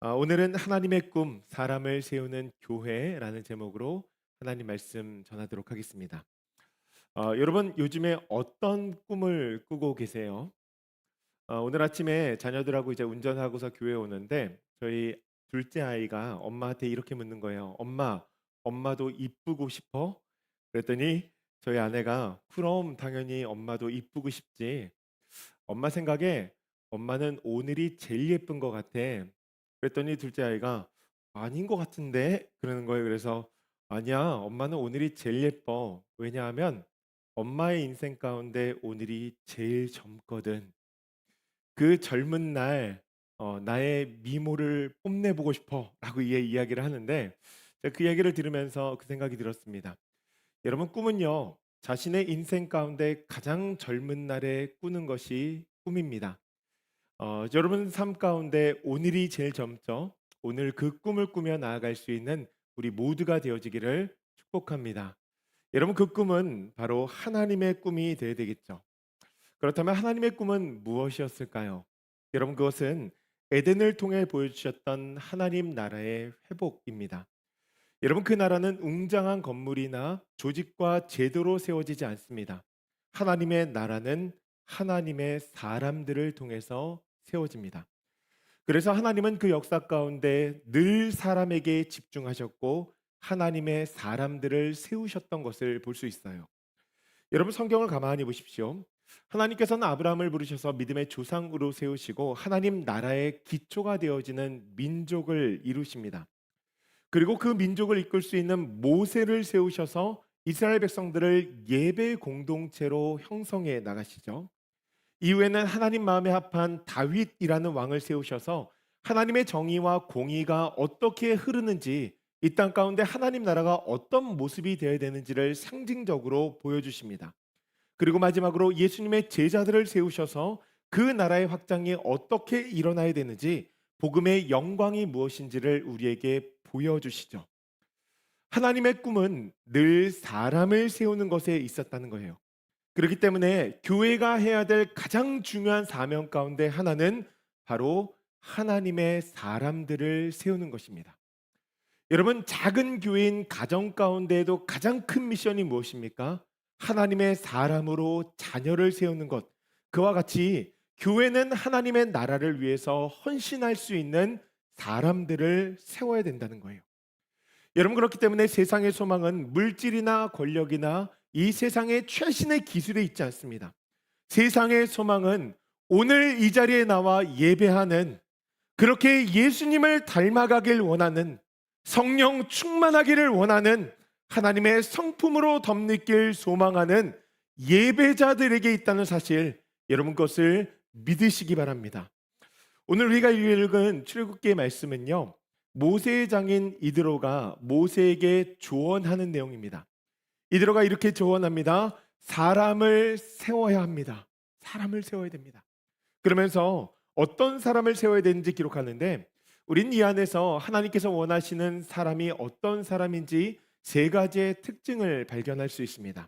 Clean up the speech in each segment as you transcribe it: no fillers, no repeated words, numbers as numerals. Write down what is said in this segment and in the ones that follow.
오늘은 하나님의 꿈, 사람을 세우는 교회라는 제목으로 하나님 말씀 전하도록 하겠습니다. 여러분 요즘에 어떤 꿈을 꾸고 계세요? 오늘 아침에 자녀들하고 이제 운전하고서 교회 오는데 저희 둘째 아이가 엄마한테 이렇게 묻는 거예요. 엄마, 엄마도 이쁘고 싶어? 그랬더니 저희 아내가 그럼 당연히 엄마도 이쁘고 싶지. 엄마 생각에 엄마는 오늘이 제일 예쁜 것 같아. 그랬더니 둘째 아이가 아닌 것 같은데 그러는 거예요. 그래서 아니야, 엄마는 오늘이 제일 예뻐. 왜냐하면 엄마의 인생 가운데 오늘이 제일 젊거든. 그 젊은 날 나의 미모를 뽐내보고 싶어라고 이야기를 하는데 제가 그 얘기를 들으면서 그 생각이 들었습니다. 여러분 꿈은요 자신의 인생 가운데 가장 젊은 날에 꾸는 것이 꿈입니다. 여러분 삶 가운데 오늘이 제일 젊죠. 오늘 그 꿈을 꾸며 나아갈 수 있는 우리 모두가 되어지기를 축복합니다. 여러분 그 꿈은 바로 하나님의 꿈이 되어야 되겠죠. 그렇다면 하나님의 꿈은 무엇이었을까요? 여러분 그것은 에덴을 통해 보여주셨던 하나님 나라의 회복입니다. 여러분 그 나라는 웅장한 건물이나 조직과 제도로 세워지지 않습니다. 하나님의 나라는 하나님의 사람들을 통해서 세워집니다. 그래서 하나님은 그 역사 가운데 늘 사람에게 집중하셨고 하나님의 사람들을 세우셨던 것을 볼 수 있어요. 여러분 성경을 가만히 보십시오. 하나님께서는 아브라함을 부르셔서 믿음의 조상으로 세우시고 하나님 나라의 기초가 되어지는 민족을 이루십니다. 그리고 그 민족을 이끌 수 있는 모세를 세우셔서 이스라엘 백성들을 예배 공동체로 형성해 나가시죠. 이후에는 하나님 마음에 합한 다윗이라는 왕을 세우셔서 하나님의 정의와 공의가 어떻게 흐르는지 이 땅 가운데 하나님 나라가 어떤 모습이 되어야 되는지를 상징적으로 보여주십니다. 그리고 마지막으로 예수님의 제자들을 세우셔서 그 나라의 확장이 어떻게 일어나야 되는지 복음의 영광이 무엇인지를 우리에게 보여주시죠. 하나님의 꿈은 늘 사람을 세우는 것에 있었다는 거예요. 그렇기 때문에 교회가 해야 될 가장 중요한 사명 가운데 하나는 바로 하나님의 사람들을 세우는 것입니다. 여러분 작은 교회인 가정 가운데에도 가장 큰 미션이 무엇입니까? 하나님의 사람으로 자녀를 세우는 것. 그와 같이 교회는 하나님의 나라를 위해서 헌신할 수 있는 사람들을 세워야 된다는 거예요. 여러분 그렇기 때문에 세상의 소망은 물질이나 권력이나 이 세상의 최신의 기술에 있지 않습니다. 세상의 소망은 오늘 이 자리에 나와 예배하는 그렇게 예수님을 닮아가길 원하는 성령 충만하기를 원하는 하나님의 성품으로 덧느낄 소망하는 예배자들에게 있다는 사실 여러분 것을 믿으시기 바랍니다. 오늘 우리가 읽은 출애굽기의 말씀은요. 모세의 장인 이드로가 모세에게 조언하는 내용입니다. 이드로가 이렇게 조언합니다. 사람을 세워야 합니다. 사람을 세워야 됩니다. 그러면서 어떤 사람을 세워야 되는지 기록하는데 우린 이 안에서 하나님께서 원하시는 사람이 어떤 사람인지 세 가지의 특징을 발견할 수 있습니다.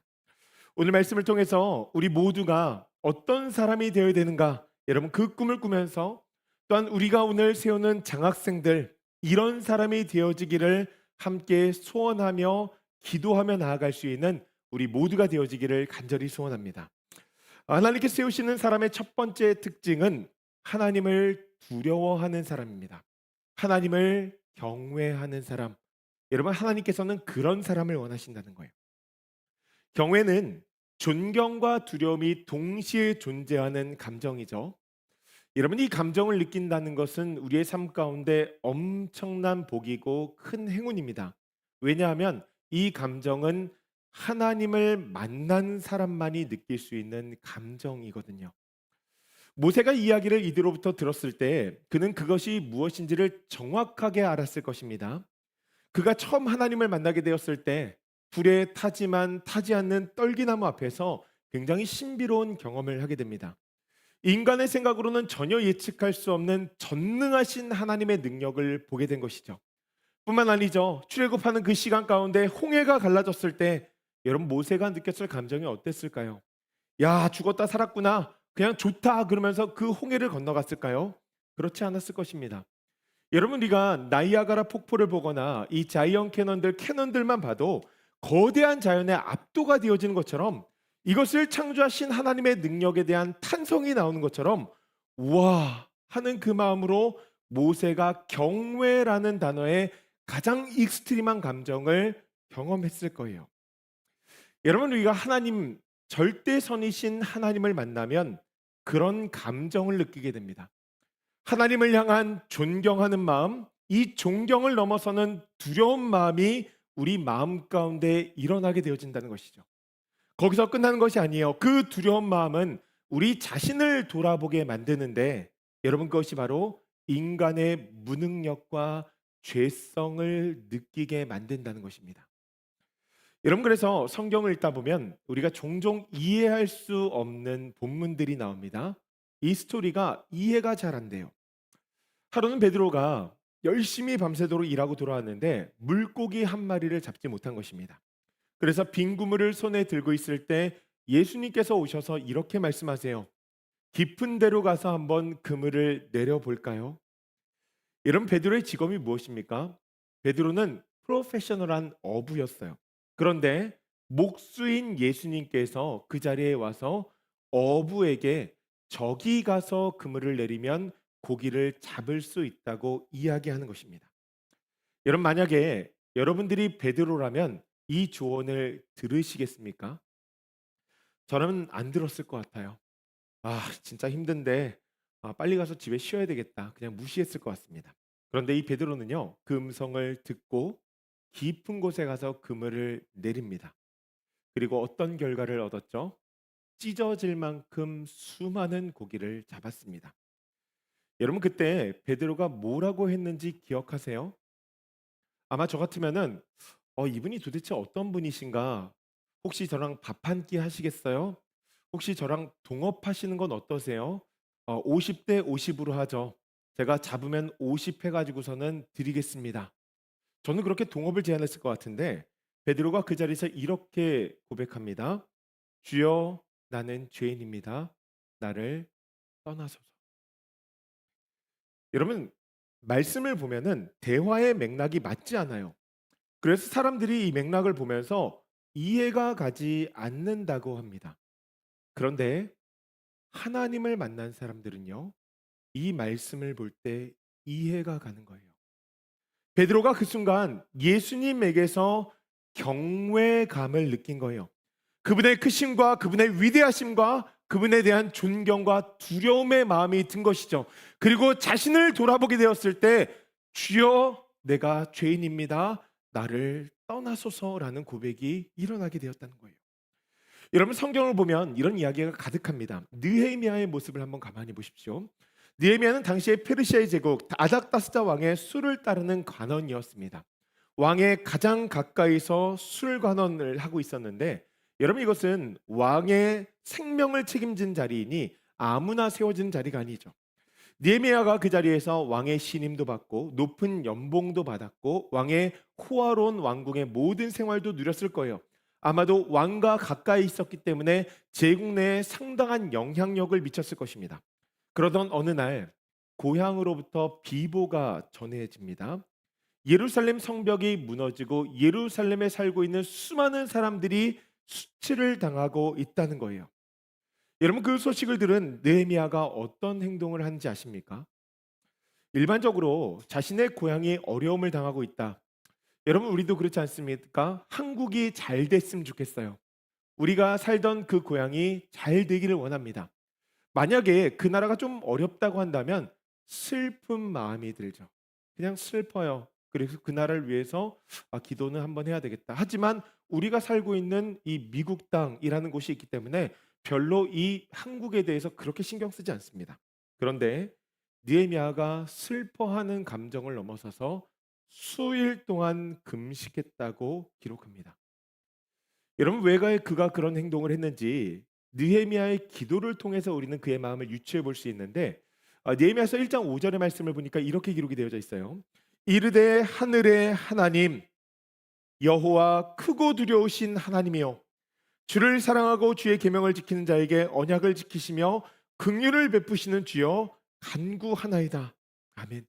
오늘 말씀을 통해서 우리 모두가 어떤 사람이 되어야 되는가 여러분 그 꿈을 꾸면서 또한 우리가 오늘 세우는 장학생들 이런 사람이 되어지기를 함께 소원하며 기도하며 나아갈 수 있는 우리 모두가 되어지기를 간절히 소원합니다. 하나님께 세우시는 사람의 첫 번째 특징은 하나님을 두려워하는 사람입니다. 하나님을 경외하는 사람. 여러분 하나님께서는 그런 사람을 원하신다는 거예요. 경외는 존경과 두려움이 동시에 존재하는 감정이죠. 여러분 이 감정을 느낀다는 것은 우리의 삶 가운데 엄청난 복이고 큰 행운입니다. 왜냐하면 이 감정은 하나님을 만난 사람만이 느낄 수 있는 감정이거든요. 모세가 이야기를 이들로부터 들었을 때 그는 그것이 무엇인지를 정확하게 알았을 것입니다. 그가 처음 하나님을 만나게 되었을 때 불에 타지만 타지 않는 떨기나무 앞에서 굉장히 신비로운 경험을 하게 됩니다. 인간의 생각으로는 전혀 예측할 수 없는 전능하신 하나님의 능력을 보게 된 것이죠. 뿐만 아니죠. 출애굽하는 그 시간 가운데 홍해가 갈라졌을 때 여러분 모세가 느꼈을 감정이 어땠을까요? 야, 죽었다 살았구나. 그냥 좋다 그러면서 그 홍해를 건너갔을까요? 그렇지 않았을 것입니다. 여러분 우리가 나이아가라 폭포를 보거나 이 자이언 캐논들만 봐도 거대한 자연의 압도가 되어지는 것처럼 이것을 창조하신 하나님의 능력에 대한 탄성이 나오는 것처럼 우와 하는 그 마음으로 모세가 경외라는 단어의 가장 익스트림한 감정을 경험했을 거예요. 여러분 우리가 하나님 절대선이신 하나님을 만나면 그런 감정을 느끼게 됩니다. 하나님을 향한 존경하는 마음, 이 존경을 넘어서는 두려운 마음이 우리 마음 가운데 일어나게 되어진다는 것이죠. 거기서 끝나는 것이 아니에요. 그 두려운 마음은 우리 자신을 돌아보게 만드는데 여러분 그것이 바로 인간의 무능력과 죄성을 느끼게 만든다는 것입니다. 여러분 그래서 성경을 읽다 보면 우리가 종종 이해할 수 없는 본문들이 나옵니다. 이 스토리가 이해가 잘 안 돼요. 하루는 베드로가 열심히 밤새도록 일하고 돌아왔는데 물고기 한 마리를 잡지 못한 것입니다. 그래서 빈 그물을 손에 들고 있을 때 예수님께서 오셔서 이렇게 말씀하세요. 깊은 데로 가서 한번 그물을 내려볼까요? 여러분 베드로의 직업이 무엇입니까? 베드로는 프로페셔널한 어부였어요. 그런데 목수인 예수님께서 그 자리에 와서 어부에게 저기 가서 그물을 내리면 고기를 잡을 수 있다고 이야기하는 것입니다. 여러분 만약에 여러분들이 베드로라면 이 조언을 들으시겠습니까? 저는 안 들었을 것 같아요. 아, 진짜 힘든데 빨리 가서 집에 쉬어야 되겠다. 그냥 무시했을 것 같습니다. 그런데 이 베드로는요, 그 음성을 듣고 깊은 곳에 가서 그물을 내립니다. 그리고 어떤 결과를 얻었죠? 찢어질 만큼 수많은 고기를 잡았습니다. 여러분 그때 베드로가 뭐라고 했는지 기억하세요? 아마 저 같으면은 이분이 도대체 어떤 분이신가? 혹시 저랑 밥 한 끼 하시겠어요? 혹시 저랑 동업하시는 건 어떠세요? 50대 50으로 하죠. 제가 잡으면 50 해가지고서는 드리겠습니다. 저는 그렇게 동업을 제안했을 것 같은데 베드로가 그 자리에서 이렇게 고백합니다. 주여 나는 죄인입니다. 나를 떠나소서. 여러분 말씀을 보면은 대화의 맥락이 맞지 않아요. 그래서 사람들이 이 맥락을 보면서 이해가 가지 않는다고 합니다. 그런데 하나님을 만난 사람들은요, 이 말씀을 볼 때 이해가 가는 거예요. 베드로가 그 순간 예수님에게서 경외감을 느낀 거예요. 그분의 크심과 그분의 위대하심과 그분에 대한 존경과 두려움의 마음이 든 것이죠. 그리고 자신을 돌아보게 되었을 때 주여 내가 죄인입니다. 나를 떠나소서라는 고백이 일어나게 되었다는 거예요. 여러분 성경을 보면 이런 이야기가 가득합니다. 느헤미야의 모습을 한번 가만히 보십시오. 느헤미야는 당시에 페르시아의 제국 아닥다스다 왕의 수를 따르는 관원이었습니다. 왕의 가장 가까이서 술 관원을 하고 있었는데 여러분 이것은 왕의 생명을 책임진 자리이니 아무나 세워진 자리가 아니죠. 느헤미야가 그 자리에서 왕의 신임도 받고 높은 연봉도 받았고 왕의 호화로운 왕궁의 모든 생활도 누렸을 거예요. 아마도 왕과 가까이 있었기 때문에 제국 내에 상당한 영향력을 미쳤을 것입니다. 그러던 어느 날 고향으로부터 비보가 전해집니다. 예루살렘 성벽이 무너지고 예루살렘에 살고 있는 수많은 사람들이 수치를 당하고 있다는 거예요. 여러분 그 소식을 들은 느헤미야가 어떤 행동을 하는지 아십니까? 일반적으로 자신의 고향이 어려움을 당하고 있다. 여러분 우리도 그렇지 않습니까? 한국이 잘 됐으면 좋겠어요. 우리가 살던 그 고향이 잘 되기를 원합니다. 만약에 그 나라가 좀 어렵다고 한다면 슬픈 마음이 들죠. 그냥 슬퍼요. 그래서 그 나라를 위해서 기도는 한번 해야 되겠다. 하지만 우리가 살고 있는 이 미국 땅이라는 곳이 있기 때문에 별로 이 한국에 대해서 그렇게 신경 쓰지 않습니다. 그런데 느헤미야가 슬퍼하는 감정을 넘어서서 수일 동안 금식했다고 기록합니다. 여러분 왜 그가 그런 행동을 했는지 느헤미야의 기도를 통해서 우리는 그의 마음을 유추해 볼 수 있는데 느헤미야서 1장 5절의 말씀을 보니까 이렇게 기록이 되어져 있어요. 이르되 하늘의 하나님 여호와 크고 두려우신 하나님이요 주를 사랑하고 주의 계명을 지키는 자에게 언약을 지키시며 긍휼을 베푸시는 주여 간구하나이다. 아멘.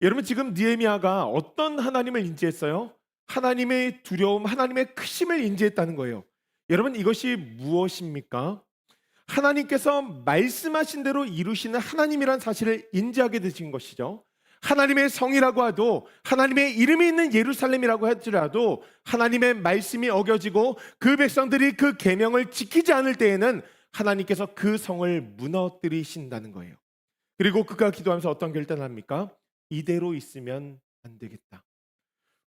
여러분 지금 느헤미야가 어떤 하나님을 인지했어요? 하나님의 두려움, 하나님의 크심을 인지했다는 거예요. 여러분 이것이 무엇입니까? 하나님께서 말씀하신 대로 이루시는 하나님이란 사실을 인지하게 되신 것이죠. 하나님의 성이라고 해도, 하나님의 이름이 있는 예루살렘이라고 할지라도 하나님의 말씀이 어겨지고 그 백성들이 그 계명을 지키지 않을 때에는 하나님께서 그 성을 무너뜨리신다는 거예요. 그리고 그가 기도하면서 어떤 결단을 합니까? 이대로 있으면 안 되겠다.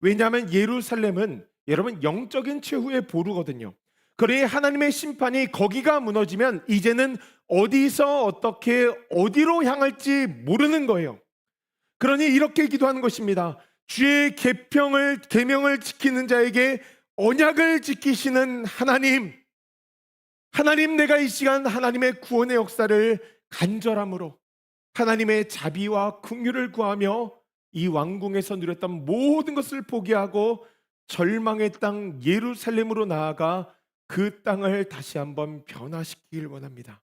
왜냐하면 예루살렘은 여러분 영적인 최후의 보루거든요. 그러니 하나님의 심판이 거기가 무너지면 이제는 어디서 어떻게 어디로 향할지 모르는 거예요. 그러니 이렇게 기도하는 것입니다. 주의 계명을 지키는 자에게 언약을 지키시는 하나님, 하나님, 내가 이 시간 하나님의 구원의 역사를 간절함으로 하나님의 자비와 긍휼을 구하며 이 왕궁에서 누렸던 모든 것을 포기하고 절망의 땅 예루살렘으로 나아가 그 땅을 다시 한번 변화시키길 원합니다.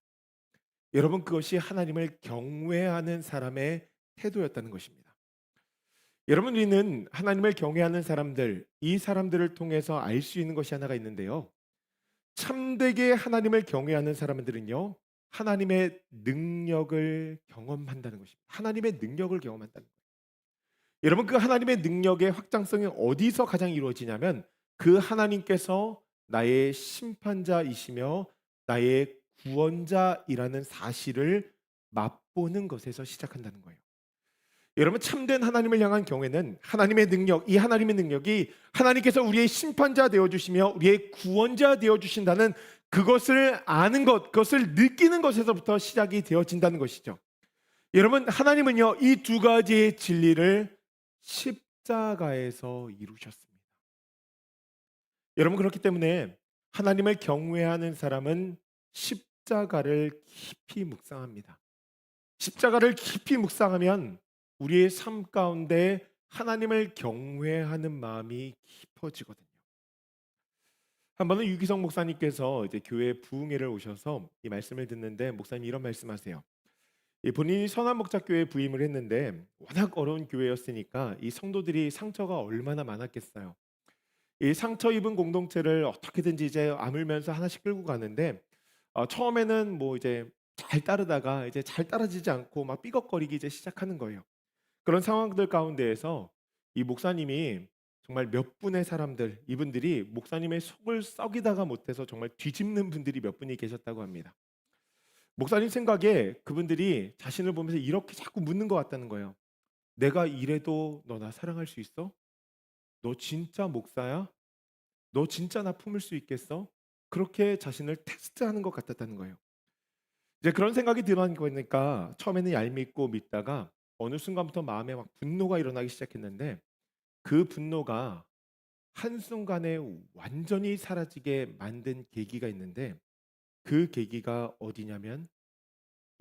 여러분 그것이 하나님을 경외하는 사람의 태도였다는 것입니다. 여러분 우리는 하나님을 경외하는 사람들, 이 사람들을 통해서 알 수 있는 것이 하나가 있는데요. 참되게 하나님을 경외하는 사람들은요, 하나님의 능력을 경험한다는 것입니다. 하나님의 능력을 경험한다는 거예요. 여러분 그 하나님의 능력의 확장성이 어디서 가장 이루어지냐면 그 하나님께서 나의 심판자이시며 나의 구원자이라는 사실을 맛보는 것에서 시작한다는 거예요. 여러분 참된 하나님을 향한 경외는 하나님의 능력, 이 하나님의 능력이 하나님께서 우리의 심판자 되어주시며 우리의 구원자 되어주신다는 그것을 아는 것, 그것을 느끼는 것에서부터 시작이 되어진다는 것이죠. 여러분 하나님은요 이 두 가지의 진리를 십자가에서 이루셨습니다. 여러분 그렇기 때문에 하나님을 경외하는 사람은 십자가를 깊이 묵상합니다. 십자가를 깊이 묵상하면 우리의 삶 가운데 하나님을 경외하는 마음이 깊어지거든요. 한 번은 유기성 목사님께서 이제 교회 부흥회를 오셔서 이 말씀을 듣는데 목사님이 이런 말씀하세요. 본인이 선한목자교회에 부임을 했는데 워낙 어려운 교회였으니까 이 성도들이 상처가 얼마나 많았겠어요. 이 상처 입은 공동체를 어떻게든지 이제 아물면서 하나씩 끌고 가는데 처음에는 뭐 이제 잘 따르다가 이제 잘 따라지지 않고 막 삐걱거리기 이제 시작하는 거예요. 그런 상황들 가운데에서 이 목사님이 정말 몇 분의 사람들, 이분들이 목사님의 속을 썩이다가 못해서 정말 뒤집는 분들이 몇 분이 계셨다고 합니다. 목사님 생각에 그분들이 자신을 보면서 이렇게 자꾸 묻는 것 같다는 거예요. 내가 이래도 너 나 사랑할 수 있어? 너 진짜 목사야? 너 진짜 나 품을 수 있겠어? 그렇게 자신을 테스트하는 것 같았다는 거예요. 이제 그런 생각이 들어보니까 처음에는 얄밉고 믿다가 어느 순간부터 마음에 막 분노가 일어나기 시작했는데 그 분노가 한순간에 완전히 사라지게 만든 계기가 있는데 그 계기가 어디냐면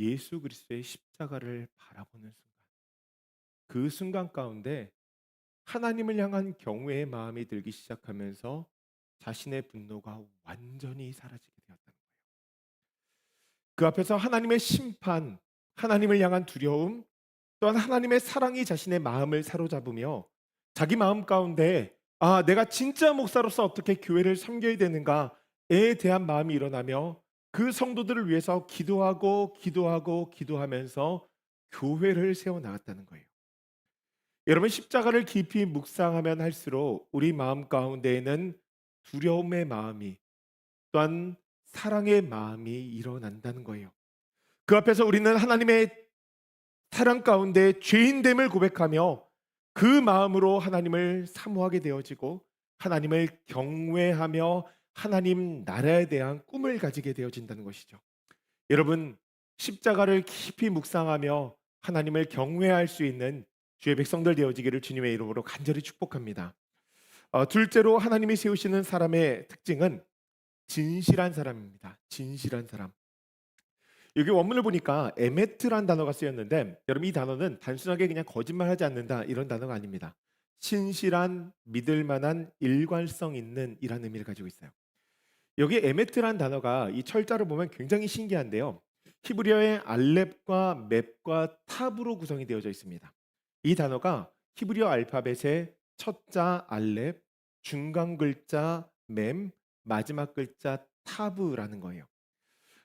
예수 그리스도의 십자가를 바라보는 순간. 그 순간 가운데 하나님을 향한 경외의 마음이 들기 시작하면서 자신의 분노가 완전히 사라지게 되었다는 거예요. 그 앞에서 하나님의 심판, 하나님을 향한 두려움, 또한 하나님의 사랑이 자신의 마음을 사로잡으며 자기 마음 가운데 내가 진짜 목사로서 어떻게 교회를 섬겨야 되는가에 대한 마음이 일어나며 그 성도들을 위해서 기도하면서 교회를 세워 나갔다는 거예요. 여러분 십자가를 깊이 묵상하면 할수록 우리 마음 가운데에는 두려움의 마음이 또한 사랑의 마음이 일어난다는 거예요. 그 앞에서 우리는 하나님의 사랑 가운데 죄인됨을 고백하며 그 마음으로 하나님을 사모하게 되어지고 하나님을 경외하며 하나님 나라에 대한 꿈을 가지게 되어진다는 것이죠. 여러분 십자가를 깊이 묵상하며 하나님을 경외할 수 있는 주의 백성들 되어지기를 주님의 이름으로 간절히 축복합니다. 둘째로 하나님이 세우시는 사람의 특징은 진실한 사람입니다. 진실한 사람. 여기 원문을 보니까 에메트란 단어가 쓰였는데 여러분 이 단어는 단순하게 그냥 거짓말하지 않는다 이런 단어가 아닙니다. 신실한, 믿을 만한, 일관성 있는 이라는 의미를 가지고 있어요. 여기 에메트란 단어가 이 철자를 보면 굉장히 신기한데요. 히브리어의 알렙과 맵과 탑으로 구성이 되어져 있습니다. 이 단어가 히브리어 알파벳의 첫 자 알렙, 중간 글자 mem, 마지막 글자 타브라는 거예요.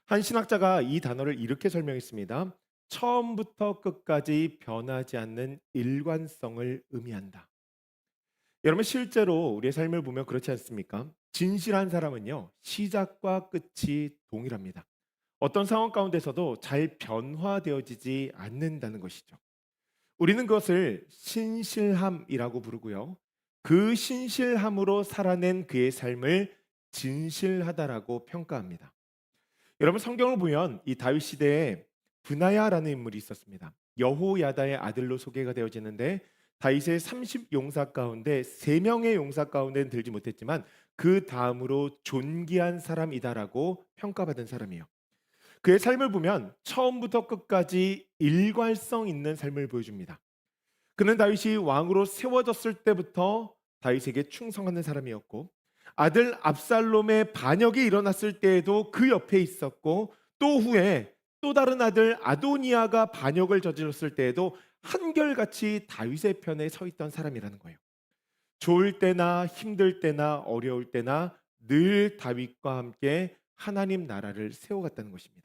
한 신학자가 이 단어를 이렇게 설명했습니다. 처음부터 끝까지 변하지 않는 일관성을 의미한다. 여러분 실제로 우리의 삶을 보면 그렇지 않습니까? 진실한 사람은요, 시작과 끝이 동일합니다. 어떤 상황 가운데서도 잘 변화되어지지 않는다는 것이죠. 우리는 그것을 신실함이라고 부르고요. 그 신실함으로 살아낸 그의 삶을 진실하다라고 평가합니다. 여러분 성경을 보면 이 다윗 시대에 브나야라는 인물이 있었습니다. 여호야다의 아들로 소개가 되어지는데 다윗의 30 용사 가운데 3명의 용사 가운데는 들지 못했지만 그 다음으로 존귀한 사람이다라고 평가받은 사람이에요. 그의 삶을 보면 처음부터 끝까지 일관성 있는 삶을 보여줍니다. 그는 다윗이 왕으로 세워졌을 때부터 다윗에게 충성하는 사람이었고 아들 압살롬의 반역이 일어났을 때에도 그 옆에 있었고 또 후에 또 다른 아들 아도니아가 반역을 저질렀을 때에도 한결같이 다윗의 편에 서 있던 사람이라는 거예요. 좋을 때나 힘들 때나 어려울 때나 늘 다윗과 함께 하나님 나라를 세워갔다는 것입니다.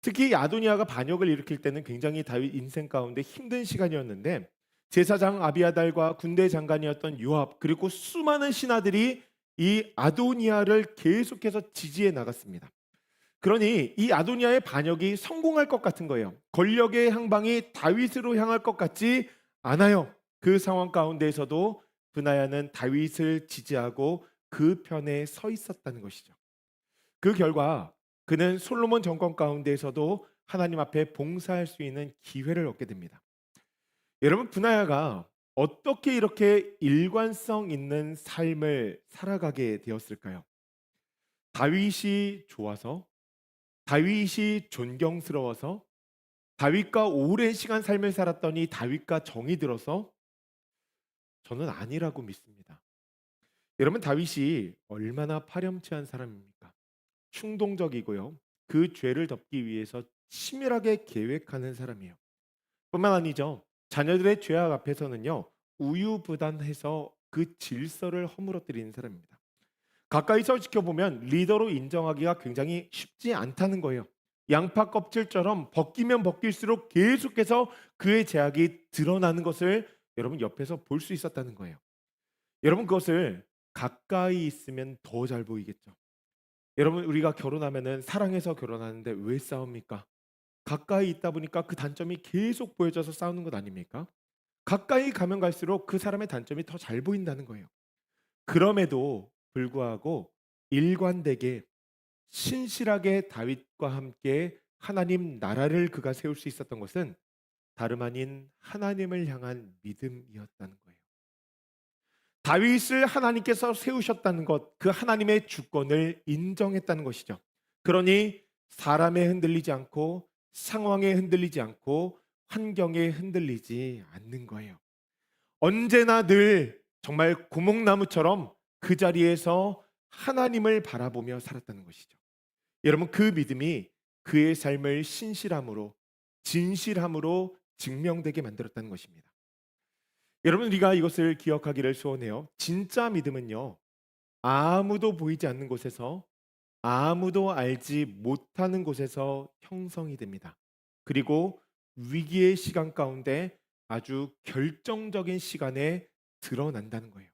특히 아도니아가 반역을 일으킬 때는 굉장히 다윗 인생 가운데 힘든 시간이었는데 제사장 아비아달과 군대 장관이었던 요압 그리고 수많은 신하들이 이 아도니아를 계속해서 지지해 나갔습니다. 그러니 이 아도니아의 반역이 성공할 것 같은 거예요. 권력의 향방이 다윗으로 향할 것 같지 않아요. 그 상황 가운데에서도 브나야는 다윗을 지지하고 그 편에 서 있었다는 것이죠. 그 결과 그는 솔로몬 정권 가운데에서도 하나님 앞에 봉사할 수 있는 기회를 얻게 됩니다. 여러분 브나야가 어떻게 이렇게 일관성 있는 삶을 살아가게 되었을까요? 다윗이 좋아서, 다윗이 존경스러워서, 다윗과 오랜 시간 삶을 살았더니 다윗과 정이 들어서 저는 아니라고 믿습니다. 여러분 다윗이 얼마나 파렴치한 사람입니까? 충동적이고요. 그 죄를 덮기 위해서 치밀하게 계획하는 사람이에요. 뿐만 아니죠. 자녀들의 죄악 앞에서는요. 우유부단해서 그 질서를 허물어뜨리는 사람입니다. 가까이서 지켜보면 리더로 인정하기가 굉장히 쉽지 않다는 거예요. 양파 껍질처럼 벗기면 벗길수록 계속해서 그의 죄악이 드러나는 것을 여러분 옆에서 볼 수 있었다는 거예요. 여러분 그것을 가까이 있으면 더 잘 보이겠죠. 여러분 우리가 결혼하면은 사랑해서 결혼하는데 왜 싸웁니까? 가까이 있다 보니까 그 단점이 계속 보여져서 싸우는 것 아닙니까? 가까이 가면 갈수록 그 사람의 단점이 더 잘 보인다는 거예요. 그럼에도 불구하고 일관되게 신실하게 다윗과 함께 하나님 나라를 그가 세울 수 있었던 것은 다름 아닌 하나님을 향한 믿음이었다는 거예요. 다윗을 하나님께서 세우셨다는 것, 그 하나님의 주권을 인정했다는 것이죠. 그러니 사람에 흔들리지 않고 상황에 흔들리지 않고 환경에 흔들리지 않는 거예요. 언제나 늘 정말 고목나무처럼 그 자리에서 하나님을 바라보며 살았다는 것이죠. 여러분 그 믿음이 그의 삶을 신실함으로 진실함으로 증명되게 만들었다는 것입니다. 여러분 우리가 이것을 기억하기를 소원해요. 진짜 믿음은요. 아무도 보이지 않는 곳에서 아무도 알지 못하는 곳에서 형성이 됩니다. 그리고 위기의 시간 가운데 아주 결정적인 시간에 드러난다는 거예요.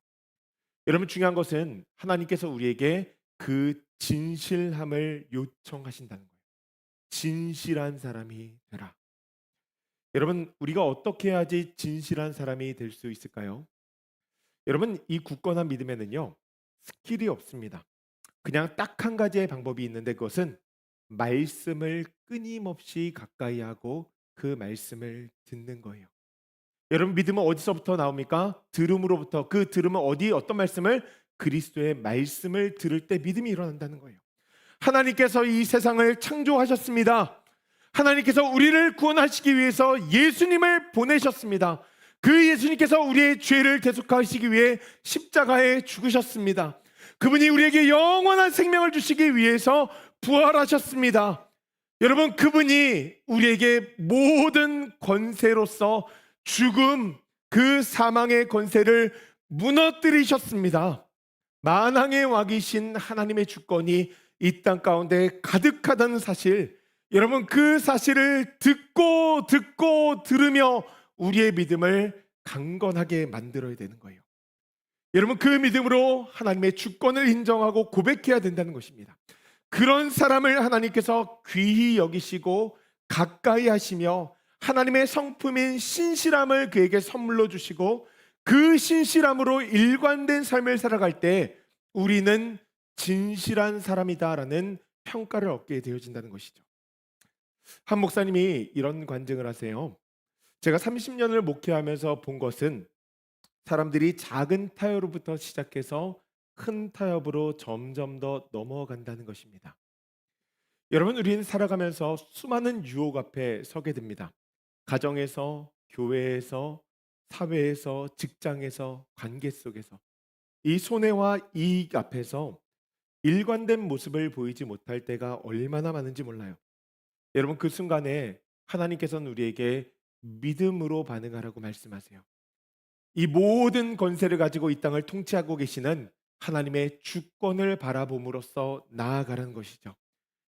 여러분 중요한 것은 하나님께서 우리에게 그 진실함을 요청하신다는 거예요. 진실한 사람이 되라. 여러분 우리가 어떻게 해야지 진실한 사람이 될 수 있을까요? 여러분 이 굳건한 믿음에는요 스킬이 없습니다. 그냥 딱 한 가지의 방법이 있는데 그것은 말씀을 끊임없이 가까이 하고 그 말씀을 듣는 거예요. 여러분 믿음은 어디서부터 나옵니까? 들음으로부터. 그 들음은 어떤 말씀을? 그리스도의 말씀을 들을 때 믿음이 일어난다는 거예요. 하나님께서 이 세상을 창조하셨습니다. 하나님께서 우리를 구원하시기 위해서 예수님을 보내셨습니다. 그 예수님께서 우리의 죄를 대속하시기 위해 십자가에 죽으셨습니다. 그분이 우리에게 영원한 생명을 주시기 위해서 부활하셨습니다. 여러분 그분이 우리에게 모든 권세로서 죽음, 그 사망의 권세를 무너뜨리셨습니다. 만왕의 왕이신 하나님의 주권이 이 땅 가운데 가득하다는 사실, 여러분 그 사실을 듣고 들으며 우리의 믿음을 강건하게 만들어야 되는 거예요. 여러분 그 믿음으로 하나님의 주권을 인정하고 고백해야 된다는 것입니다. 그런 사람을 하나님께서 귀히 여기시고 가까이 하시며 하나님의 성품인 신실함을 그에게 선물로 주시고 그 신실함으로 일관된 삶을 살아갈 때 우리는 진실한 사람이다라는 평가를 얻게 되어진다는 것이죠. 한 목사님이 이런 관증을 하세요. 제가 30년을 목회하면서 본 것은 사람들이 작은 타협으로부터 시작해서 큰 타협으로 점점 더 넘어간다는 것입니다. 여러분, 우리는 살아가면서 수많은 유혹 앞에 서게 됩니다. 가정에서, 교회에서, 사회에서, 직장에서, 관계 속에서 이 손해와 이익 앞에서 일관된 모습을 보이지 못할 때가 얼마나 많은지 몰라요. 여러분, 그 순간에 하나님께서는 우리에게 믿음으로 반응하라고 말씀하세요. 이 모든 권세를 가지고 이 땅을 통치하고 계시는 하나님의 주권을 바라봄으로써 나아가라는 것이죠.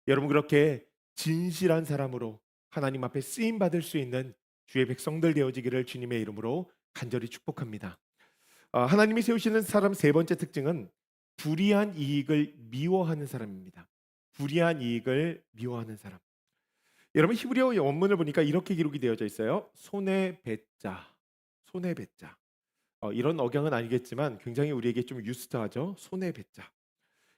여러분 그렇게 진실한 사람으로 하나님 앞에 쓰임 받을 수 있는 주의 백성들 되어지기를 주님의 이름으로 간절히 축복합니다. 하나님이 세우시는 사람 세 번째 특징은 불의한 이익을 미워하는 사람입니다. 불의한 이익을 미워하는 사람. 여러분 히브리어 원문을 보니까 이렇게 기록이 되어져 있어요. 손해 뱃자, 손해 뱃자. 이런 억양은 아니겠지만 굉장히 우리에게 좀 유스트하죠. 손해 뱃자.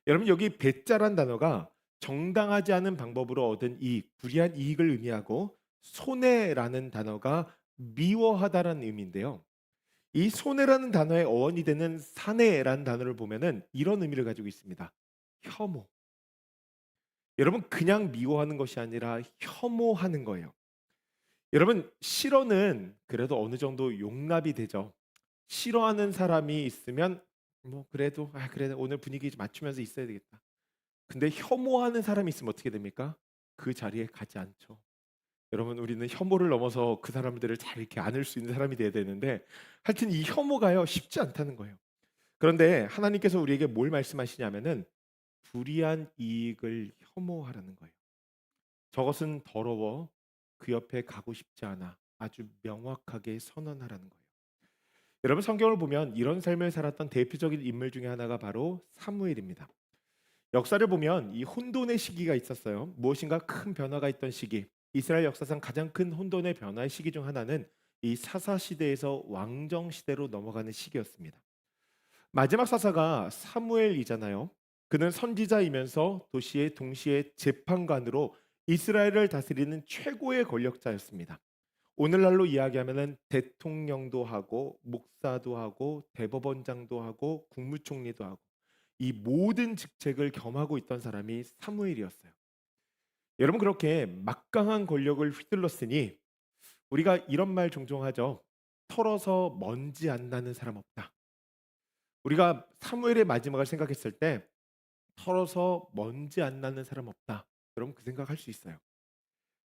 여러분 여기 배자란 단어가 정당하지 않은 방법으로 얻은 이익, 불이한 이익을 의미하고 손해라는 단어가 미워하다라는 의미인데요. 이 손해라는 단어의 어원이 되는 사내라는 단어를 보면은 이런 의미를 가지고 있습니다. 혐오. 여러분 그냥 미워하는 것이 아니라 혐오하는 거예요. 여러분 싫어는 그래도 어느 정도 용납이 되죠. 싫어하는 사람이 있으면 뭐 그래도 그래 오늘 분위기 좀 맞추면서 있어야 되겠다. 근데 혐오하는 사람이 있으면 어떻게 됩니까? 그 자리에 가지 않죠. 여러분 우리는 혐오를 넘어서 그 사람들을 잘 이렇게 안을 수 있는 사람이 돼야 되는데 하여튼 이 혐오가요 쉽지 않다는 거예요. 그런데 하나님께서 우리에게 뭘 말씀하시냐면은 불의한 이익을 혐오하라는 거예요. 저것은 더러워 그 옆에 가고 싶지 않아 아주 명확하게 선언하라는 거예요. 여러분 성경을 보면 이런 삶을 살았던 대표적인 인물 중에 하나가 바로 사무엘입니다. 역사를 보면 이 혼돈의 시기가 있었어요. 무엇인가 큰 변화가 있던 시기. 이스라엘 역사상 가장 큰 혼돈의 변화의 시기 중 하나는 이 사사 시대에서 왕정 시대로 넘어가는 시기였습니다. 마지막 사사가 사무엘이잖아요. 그는 선지자이면서 도시의 동시에 재판관으로 이스라엘을 다스리는 최고의 권력자였습니다. 오늘날로 이야기하면은 대통령도 하고 목사도 하고 대법원장도 하고 국무총리도 하고 이 모든 직책을 겸하고 있던 사람이 사무엘이었어요. 여러분 그렇게 막강한 권력을 휘둘렀으니 우리가 이런 말 종종 하죠. 털어서 먼지 안 나는 사람 없다. 우리가 사무엘의 마지막을 생각했을 때 털어서 먼지 안 나는 사람 없다. 여러분 그 생각할 수 있어요.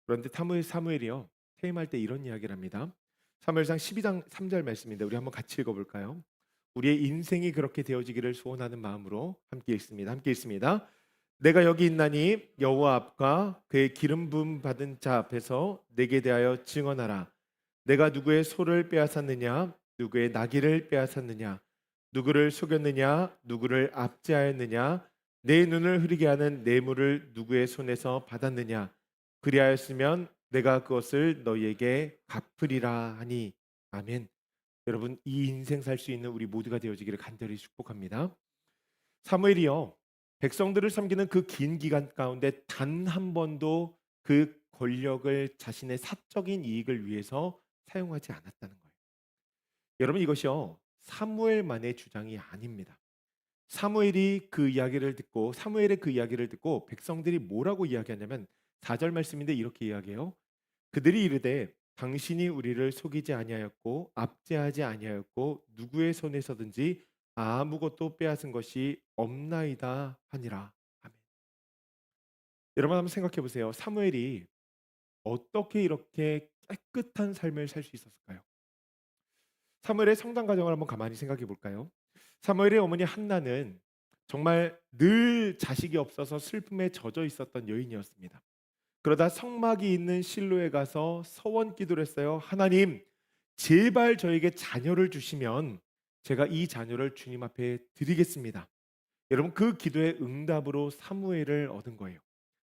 그런데 사무엘이요. 퇴임할 때 이런 이야기를 합니다. 사무엘상 12장 3절 말씀인데 우리 한번 같이 읽어볼까요? 우리의 인생이 그렇게 되어지기를 소원하는 마음으로 함께 읽습니다. 함께 읽습니다. 내가 여기 있나니 여호와 앞과 그의 기름 부음 받은 자 앞에서 내게 대하여 증언하라. 내가 누구의 소를 빼앗았느냐 누구의 나귀를 빼앗았느냐 누구를 속였느냐 누구를 압제하였느냐 내 눈을 흐리게 하는 뇌물을 누구의 손에서 받았느냐 그리하였으면 내가 그것을 너희에게 갚으리라 하니 아멘. 여러분 이 인생 살 수 있는 우리 모두가 되어지기를 간절히 축복합니다. 사무엘이요 백성들을 섬기는 그 긴 기간 가운데 단 한 번도 그 권력을 자신의 사적인 이익을 위해서 사용하지 않았다는 거예요. 여러분 이것이요 사무엘만의 주장이 아닙니다. 사무엘의 그 이야기를 듣고 백성들이 뭐라고 이야기하냐면 4절 말씀인데 이렇게 이야기해요. 그들이 이르되 당신이 우리를 속이지 아니하였고 압제하지 아니하였고 누구의 손에서든지 아무것도 빼앗은 것이 없나이다 하니라. 아멘. 여러분 한번 생각해 보세요. 사무엘이 어떻게 이렇게 깨끗한 삶을 살 수 있었을까요? 사무엘의 성장 과정을 한번 가만히 생각해 볼까요? 사무엘의 어머니 한나는 정말 늘 자식이 없어서 슬픔에 젖어 있었던 여인이었습니다. 그러다 성막이 있는 실로에 가서 서원 기도를 했어요. 하나님, 제발 저에게 자녀를 주시면 제가 이 자녀를 주님 앞에 드리겠습니다. 여러분, 그 기도의 응답으로 사무엘을 얻은 거예요.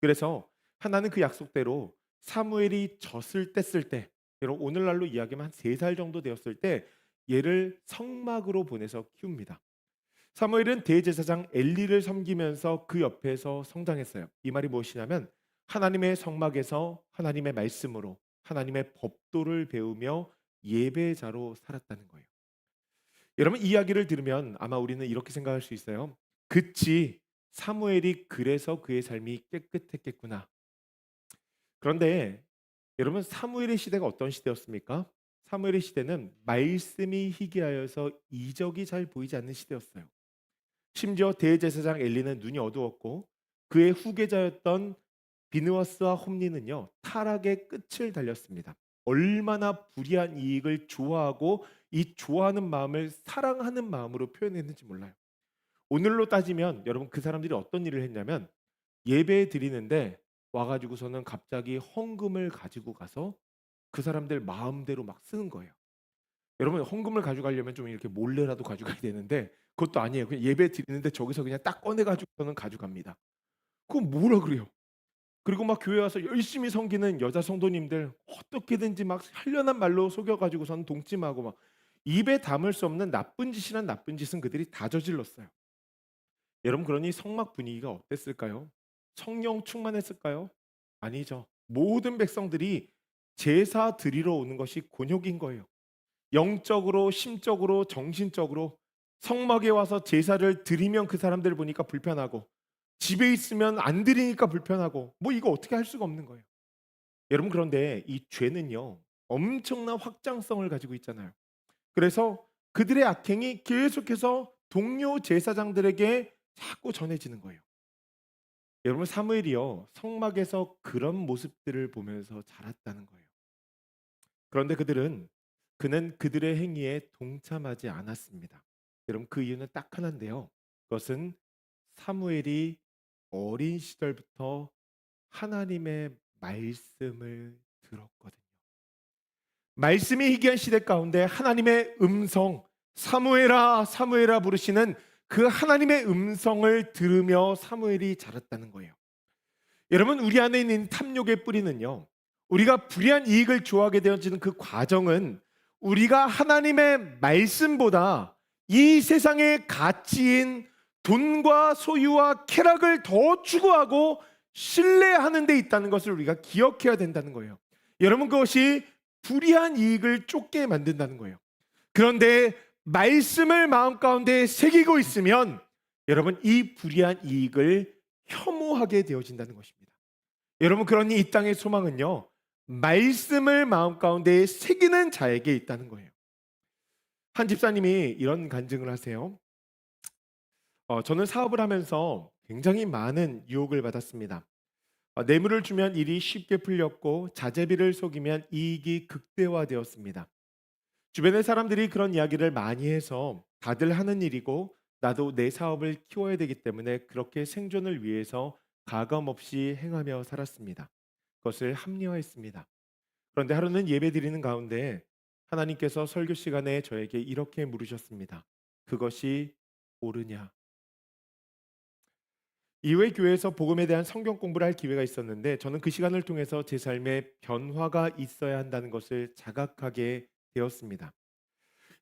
그래서 하나는 그 약속대로 사무엘이 젖을 뗐을 때, 여러분 오늘날로 이야기하면 한 3살 정도 되었을 때 얘를 성막으로 보내서 키웁니다. 사무엘은 대제사장 엘리를 섬기면서 그 옆에서 성장했어요. 이 말이 무엇이냐면 하나님의 성막에서 하나님의 말씀으로 하나님의 법도를 배우며 예배자로 살았다는 거예요. 여러분, 이 이야기를 들으면 아마 우리는 이렇게 생각할 수 있어요. 그치, 사무엘이 그래서 그의 삶이 깨끗했겠구나. 그런데 여러분, 사무엘의 시대가 어떤 시대였습니까? 사무엘의 시대는 말씀이 희귀하여서 이적이 잘 보이지 않는 시대였어요. 심지어 대제사장 엘리는 눈이 어두웠고 그의 후계자였던 비느하스와 홈리는요 타락의 끝을 달렸습니다. 얼마나 불의한 이익을 좋아하고 이 좋아하는 마음을 사랑하는 마음으로 표현했는지 몰라요. 오늘로 따지면 여러분, 그 사람들이 어떤 일을 했냐면 예배 드리는데 와가지고서는 갑자기 헌금을 가지고 가서 그 사람들 마음대로 막 쓰는 거예요. 여러분, 헌금을 가져가려면 좀 이렇게 몰래라도 가져가야 되는데 그것도 아니에요. 그냥 예배 드리는데 저기서 그냥 딱 꺼내 가지고서는 가져갑니다. 그건 뭐라 그래요? 그리고 막 교회 와서 열심히 섬기는 여자 성도님들 어떻게든지 막 현련한 말로 속여 가지고서는 동침하고 막 입에 담을 수 없는 나쁜 짓이란 나쁜 짓은 그들이 다 저질렀어요. 여러분, 그러니 성막 분위기가 어땠을까요? 성령 충만했을까요? 아니죠. 모든 백성들이 제사 드리러 오는 것이 곤욕인 거예요. 영적으로, 심적으로, 정신적으로 성막에 와서 제사를 드리면 그 사람들을 보니까 불편하고 집에 있으면 안 드리니까 불편하고 뭐 이거 어떻게 할 수가 없는 거예요. 여러분, 그런데 이 죄는요 엄청난 확장성을 가지고 있잖아요. 그래서 그들의 악행이 계속해서 동료 제사장들에게 자꾸 전해지는 거예요. 여러분, 사무엘이요 성막에서 그런 모습들을 보면서 자랐다는 거예요. 그런데 그는 그들의 행위에 동참하지 않았습니다. 여러분, 그 이유는 딱 하나인데요. 그것은 사무엘이 어린 시절부터 하나님의 말씀을 들었거든요. 말씀이 희귀한 시대 가운데 하나님의 음성, 사무엘아 사무엘아 부르시는 그 하나님의 음성을 들으며 사무엘이 자랐다는 거예요. 여러분, 우리 안에 있는 탐욕의 뿌리는요 우리가 불의한 이익을 좋아하게 되어지는 그 과정은 우리가 하나님의 말씀보다 이 세상의 가치인 돈과 소유와 쾌락을 더 추구하고 신뢰하는 데 있다는 것을 우리가 기억해야 된다는 거예요. 여러분, 그것이 불의한 이익을 쫓게 만든다는 거예요. 그런데 말씀을 마음 가운데 새기고 있으면 여러분, 이 불의한 이익을 혐오하게 되어진다는 것입니다. 여러분, 그러니 이 땅의 소망은요 말씀을 마음 가운데 새기는 자에게 있다는 거예요. 한 집사님이 이런 간증을 하세요. 저는 사업을 하면서 굉장히 많은 유혹을 받았습니다. 뇌물을 주면 일이 쉽게 풀렸고 자재비를 속이면 이익이 극대화되었습니다. 주변의 사람들이 그런 이야기를 많이 해서 다들 하는 일이고 나도 내 사업을 키워야 되기 때문에 그렇게 생존을 위해서 가감없이 행하며 살았습니다. 그것을 합리화했습니다. 그런데 하루는 예배 드리는 가운데 하나님께서 설교 시간에 저에게 이렇게 물으셨습니다. 그것이 옳으냐? 이후에 교회에서 복음에 대한 성경 공부를 할 기회가 있었는데 저는 그 시간을 통해서 제 삶에 변화가 있어야 한다는 것을 자각하게 되었습니다.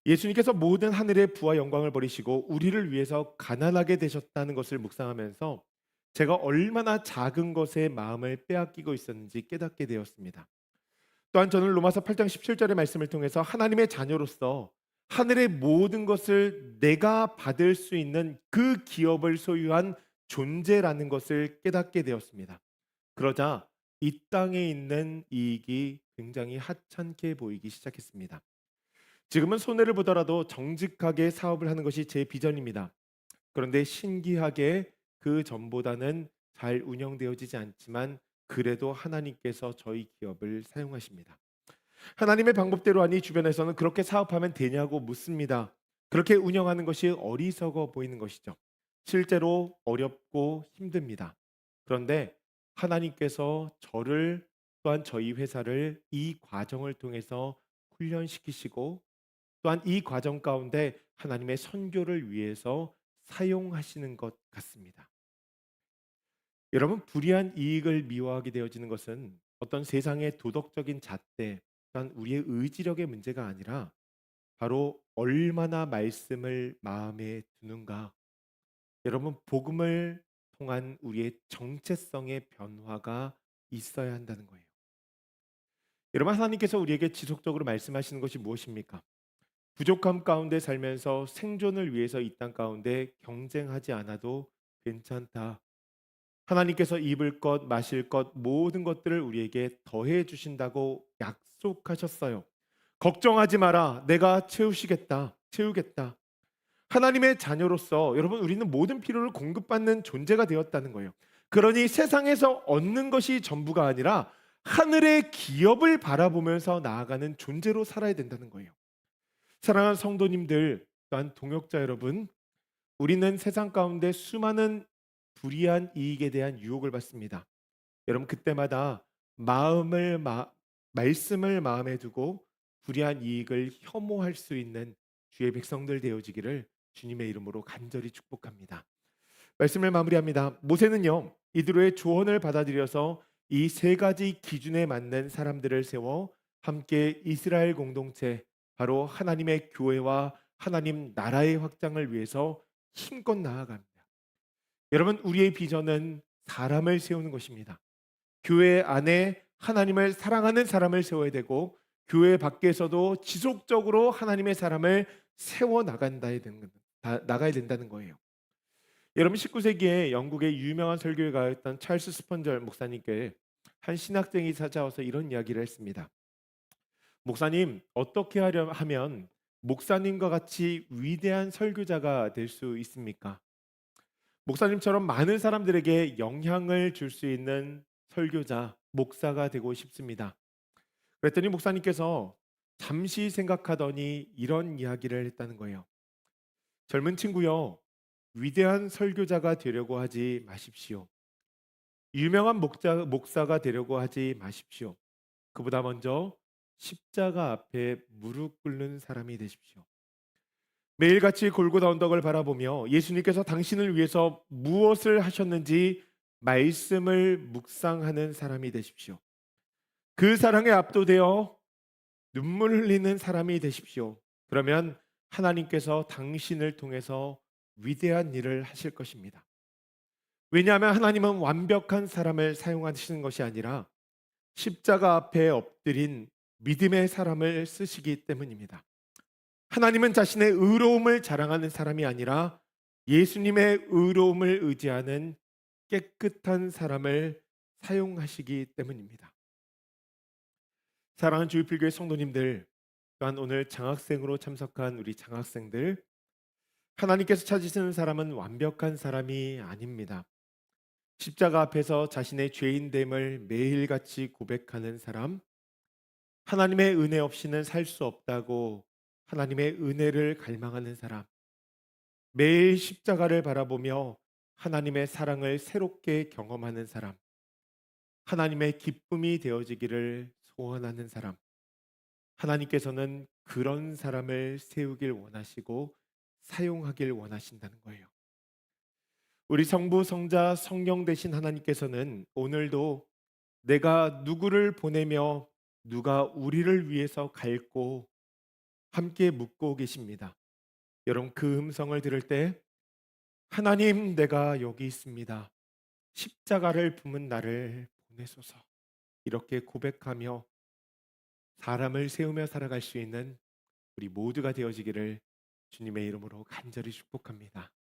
예수님께서 모든 하늘의 부와 영광을 버리시고 우리를 위해서 가난하게 되셨다는 것을 묵상하면서 제가 얼마나 작은 것에 마음을 빼앗기고 있었는지 깨닫게 되었습니다. 또한 저는 로마서 8장 17절의 말씀을 통해서 하나님의 자녀로서 하늘의 모든 것을 내가 받을 수 있는 그 기업을 소유한 존재라는 것을 깨닫게 되었습니다. 그러자 이 땅에 있는 이익이 굉장히 하찮게 보이기 시작했습니다. 지금은 손해를 보더라도 정직하게 사업을 하는 것이 제 비전입니다. 그런데 신기하게 그 전보다는 잘 운영되어지지 않지만 그래도 하나님께서 저희 기업을 사용하십니다. 하나님의 방법대로 하니 주변에서는 그렇게 사업하면 되냐고 묻습니다. 그렇게 운영하는 것이 어리석어 보이는 것이죠. 실제로 어렵고 힘듭니다. 그런데 하나님께서 저를 또한 저희 회사를 이 과정을 통해서 훈련시키시고 또한 이 과정 가운데 하나님의 선교를 위해서 사용하시는 것 같습니다. 여러분, 불이한 이익을 미워하게 되어지는 것은 어떤 세상의 도덕적인 잣대, 또한 우리의 의지력의 문제가 아니라 바로 얼마나 말씀을 마음에 두는가. 여러분, 복음을 통한 우리의 정체성의 변화가 있어야 한다는 거예요. 여러분, 하나님께서 우리에게 지속적으로 말씀하시는 것이 무엇입니까? 부족함 가운데 살면서 생존을 위해서 이 땅 가운데 경쟁하지 않아도 괜찮다. 하나님께서 입을 것, 마실 것, 모든 것들을 우리에게 더해 주신다고 약속하셨어요. 걱정하지 마라. 내가 채우시겠다. 채우겠다. 하나님의 자녀로서 여러분, 우리는 모든 필요를 공급받는 존재가 되었다는 거예요. 그러니 세상에서 얻는 것이 전부가 아니라 하늘의 기업을 바라보면서 나아가는 존재로 살아야 된다는 거예요. 사랑하는 성도님들, 또한 동역자 여러분, 우리는 세상 가운데 수많은 불이한 이익에 대한 유혹을 받습니다. 여러분, 그때마다 말씀을 마음에 두고 불이한 이익을 혐오할 수 있는 주의 백성들 되어지기를 주님의 이름으로 간절히 축복합니다. 말씀을 마무리합니다. 모세는요, 이들의 조언을 받아들여서 이 세 가지 기준에 맞는 사람들을 세워 함께 이스라엘 공동체, 바로 하나님의 교회와 하나님 나라의 확장을 위해서 힘껏 나아갑니다. 여러분, 우리의 비전은 사람을 세우는 것입니다. 교회 안에 하나님을 사랑하는 사람을 세워야 되고, 교회 밖에서도 지속적으로 하나님의 사람을 세워 나가야 된다는 거예요. 여러분, 19세기에 영국의 유명한 설교가였던 찰스 스펀절 목사님께 한 신학생이 찾아와서 이런 이야기를 했습니다. 목사님, 어떻게 하면 목사님과 같이 위대한 설교자가 될 수 있습니까? 목사님처럼 많은 사람들에게 영향을 줄 수 있는 설교자, 목사가 되고 싶습니다. 그랬더니 목사님께서 잠시 생각하더니 이런 이야기를 했다는 거예요. 젊은 친구요, 위대한 설교자가 되려고 하지 마십시오. 유명한 목사가 되려고 하지 마십시오. 그보다 먼저 십자가 앞에 무릎 꿇는 사람이 되십시오. 매일같이 골고다 언덕을 바라보며 예수님께서 당신을 위해서 무엇을 하셨는지 말씀을 묵상하는 사람이 되십시오. 그 사랑에 압도되어 눈물 흘리는 사람이 되십시오. 그러면 하나님께서 당신을 통해서 위대한 일을 하실 것입니다. 왜냐하면 하나님은 완벽한 사람을 사용하시는 것이 아니라 십자가 앞에 엎드린 믿음의 사람을 쓰시기 때문입니다. 하나님은 자신의 의로움을 자랑하는 사람이 아니라 예수님의 의로움을 의지하는 깨끗한 사람을 사용하시기 때문입니다. 사랑하는 주일필교회 성도님들, 또한 오늘 장학생으로 참석한 우리 장학생들, 하나님께서 찾으시는 사람은 완벽한 사람이 아닙니다. 십자가 앞에서 자신의 죄인됨을 매일같이 고백하는 사람, 하나님의 은혜 없이는 살 수 없다고 하나님의 은혜를 갈망하는 사람, 매일 십자가를 바라보며 하나님의 사랑을 새롭게 경험하는 사람, 하나님의 기쁨이 되어지기를 소원하는 사람, 하나님께서는 그런 사람을 세우길 원하시고 사용하길 원하신다는 거예요. 우리 성부, 성자, 성령 되신 하나님께서는 오늘도 내가 누구를 보내며 누가 우리를 위해서 갈고 함께 묻고 계십니다. 여러분, 그 음성을 들을 때 하나님, 내가 여기 있습니다. 십자가를 품은 나를 보내소서. 이렇게 고백하며 사람을 세우며 살아갈 수 있는 우리 모두가 되어지기를 주님의 이름으로 간절히 축복합니다.